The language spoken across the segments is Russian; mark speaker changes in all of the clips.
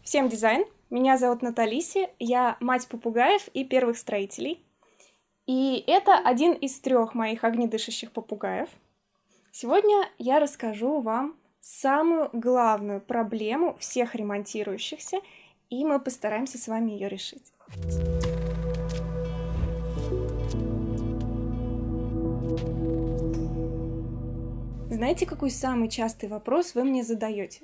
Speaker 1: Всем дизайн! Меня зовут Наталиси, я мать попугаев и первых строителей. И это один из 3 моих огнедышащих попугаев. Сегодня я расскажу вам самую главную проблему всех ремонтирующихся, и мы постараемся с вами ее решить. Знаете, какой самый частый вопрос вы мне задаете?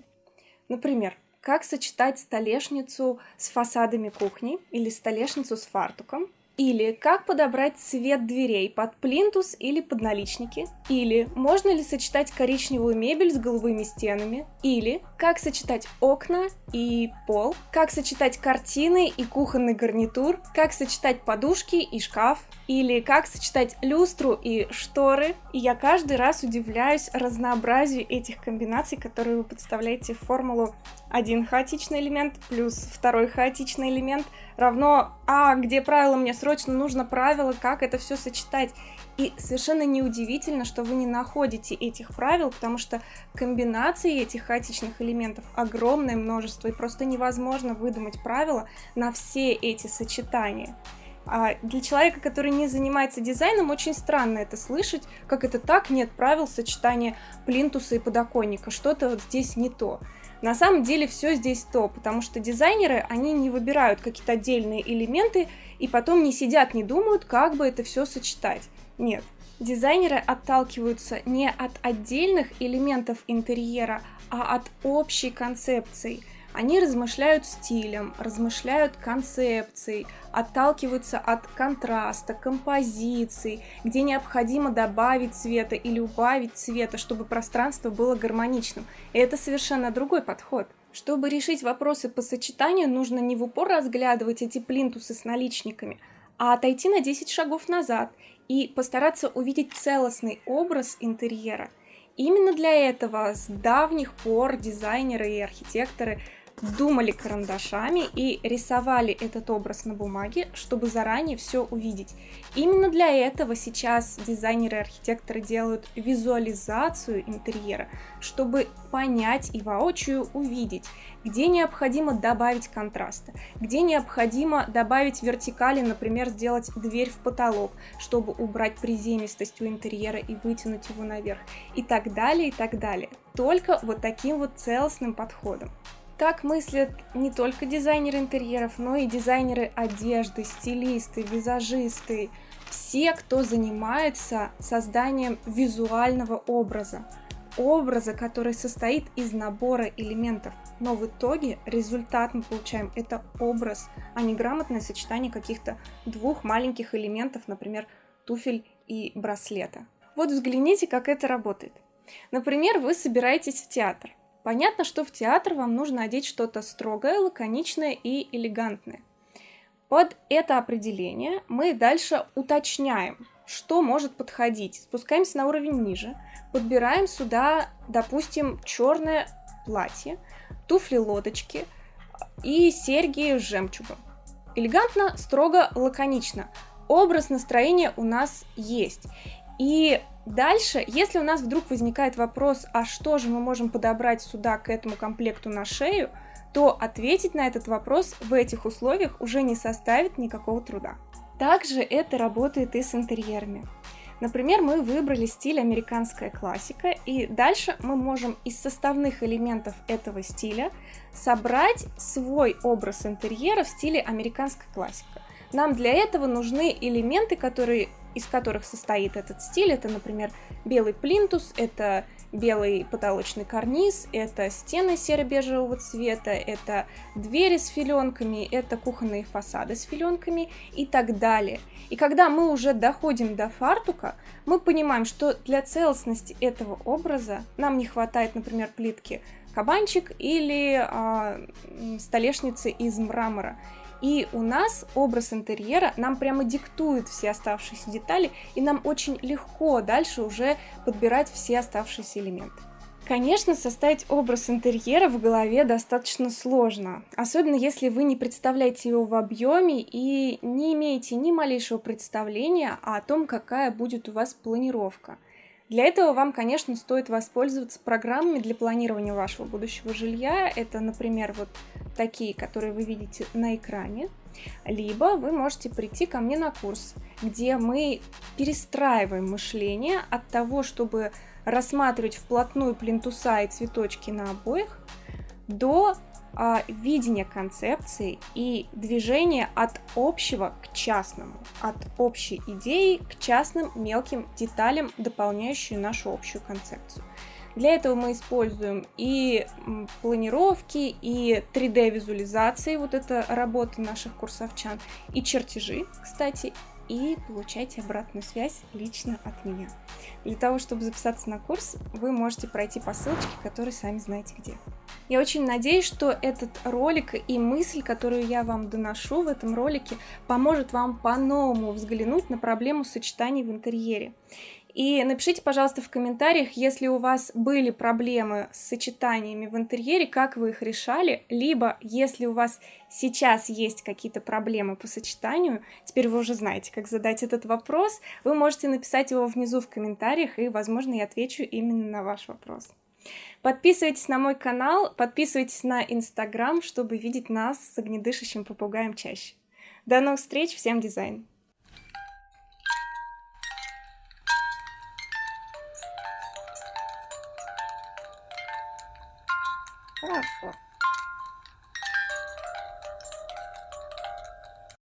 Speaker 1: Например, как сочетать столешницу с фасадами кухни или столешницу с фартуком? Или как подобрать цвет дверей под плинтус или под наличники? Или можно ли сочетать коричневую мебель с голубыми стенами? Или как сочетать окна и пол? Как сочетать картины и кухонный гарнитур? Как сочетать подушки и шкаф? Или как сочетать люстру и шторы? И я каждый раз удивляюсь разнообразию этих комбинаций, которые вы подставляете в формулу: один хаотичный элемент плюс второй хаотичный элемент равно где правило, мне срочно нужно правило, как это все сочетать. И совершенно неудивительно, что вы не находите этих правил, потому что комбинаций этих хаотичных элементов огромное множество, и просто невозможно выдумать правила на все эти сочетания. Для человека, который не занимается дизайном, очень странно это слышать, как это так, нет правил сочетания плинтуса и подоконника, что-то вот здесь не то. На самом деле все здесь то, потому что дизайнеры, они не выбирают какие-то отдельные элементы и потом не сидят, не думают, как бы это все сочетать. Нет, дизайнеры отталкиваются не от отдельных элементов интерьера, а от общей концепции. Они размышляют стилем, размышляют концепцией, отталкиваются от контраста, композиций, где необходимо добавить цвета или убавить цвета, чтобы пространство было гармоничным. И это совершенно другой подход. Чтобы решить вопросы по сочетанию, нужно не в упор разглядывать эти плинтусы с наличниками, а отойти на 10 шагов назад и постараться увидеть целостный образ интерьера. Именно для этого с давних пор дизайнеры и архитекторы думали карандашами и рисовали этот образ на бумаге, чтобы заранее все увидеть. Именно для этого сейчас дизайнеры и архитекторы делают визуализацию интерьера, чтобы понять и воочию увидеть, где необходимо добавить контраста, где необходимо добавить вертикали, например, сделать дверь в потолок, чтобы убрать приземистость у интерьера и вытянуть его наверх, и так далее, и так далее. Только вот таким вот целостным подходом. Так мыслят не только дизайнеры интерьеров, но и дизайнеры одежды, стилисты, визажисты, все, кто занимается созданием визуального образа, который состоит из набора элементов. Но в итоге результат мы получаем это образ, а не грамотное сочетание каких-то 2 маленьких элементов, например, туфель и браслета. Вот взгляните, как это работает. Например, вы собираетесь в театр. Понятно, что в театр вам нужно одеть что-то строгое, лаконичное и элегантное. Под это определение мы дальше уточняем, что может подходить. Спускаемся на уровень ниже, подбираем сюда, допустим, черное платье, туфли-лодочки и серьги с жемчугом. Элегантно, строго, лаконично. Образ настроения у нас есть. И дальше, если у нас вдруг возникает вопрос, а что же мы можем подобрать сюда к этому комплекту на шею, то ответить на этот вопрос в этих условиях уже не составит никакого труда. Также это работает и с интерьерами. Например, мы выбрали стиль американская классика, и дальше мы можем из составных элементов этого стиля собрать свой образ интерьера в стиле американская классика. Нам для этого нужны элементы, из которых состоит этот стиль. Это, например, белый плинтус, это белый потолочный карниз, это стены серо-бежевого цвета, это двери с филенками, это кухонные фасады с филенками и так далее. И когда мы уже доходим до фартука, мы понимаем, что для целостности этого образа нам не хватает, например, плитки кабанчик или столешницы из мрамора. И у нас образ интерьера нам прямо диктует все оставшиеся детали, и нам очень легко дальше уже подбирать все оставшиеся элементы. Конечно, составить образ интерьера в голове достаточно сложно, особенно если вы не представляете его в объеме и не имеете ни малейшего представления о том, какая будет у вас планировка. Для этого вам, конечно, стоит воспользоваться программами для планирования вашего будущего жилья. Это, например, вот такие, которые вы видите на экране. Либо вы можете прийти ко мне на курс, где мы перестраиваем мышление от того, чтобы рассматривать вплотную плинтуса и цветочки на обоях, до видения концепции и движения от общего к частному, от общей идеи к частным мелким деталям, дополняющим нашу общую концепцию. Для этого мы используем и планировки, и 3D-визуализации, вот это работа наших курсовчан, и чертежи, кстати, и получайте обратную связь лично от меня. Для того, чтобы записаться на курс, вы можете пройти по ссылочке, которую сами знаете где. Я очень надеюсь, что этот ролик и мысль, которую я вам доношу в этом ролике, поможет вам по-новому взглянуть на проблему сочетаний в интерьере. И напишите, пожалуйста, в комментариях, если у вас были проблемы с сочетаниями в интерьере, как вы их решали, либо если у вас сейчас есть какие-то проблемы по сочетанию, теперь вы уже знаете, как задать этот вопрос, вы можете написать его внизу в комментариях, и, возможно, я отвечу именно на ваш вопрос. Подписывайтесь на мой канал, подписывайтесь на Инстаграм, чтобы видеть нас с огнедышащим попугаем чаще. До новых встреч, всем дизайн! Хорошо.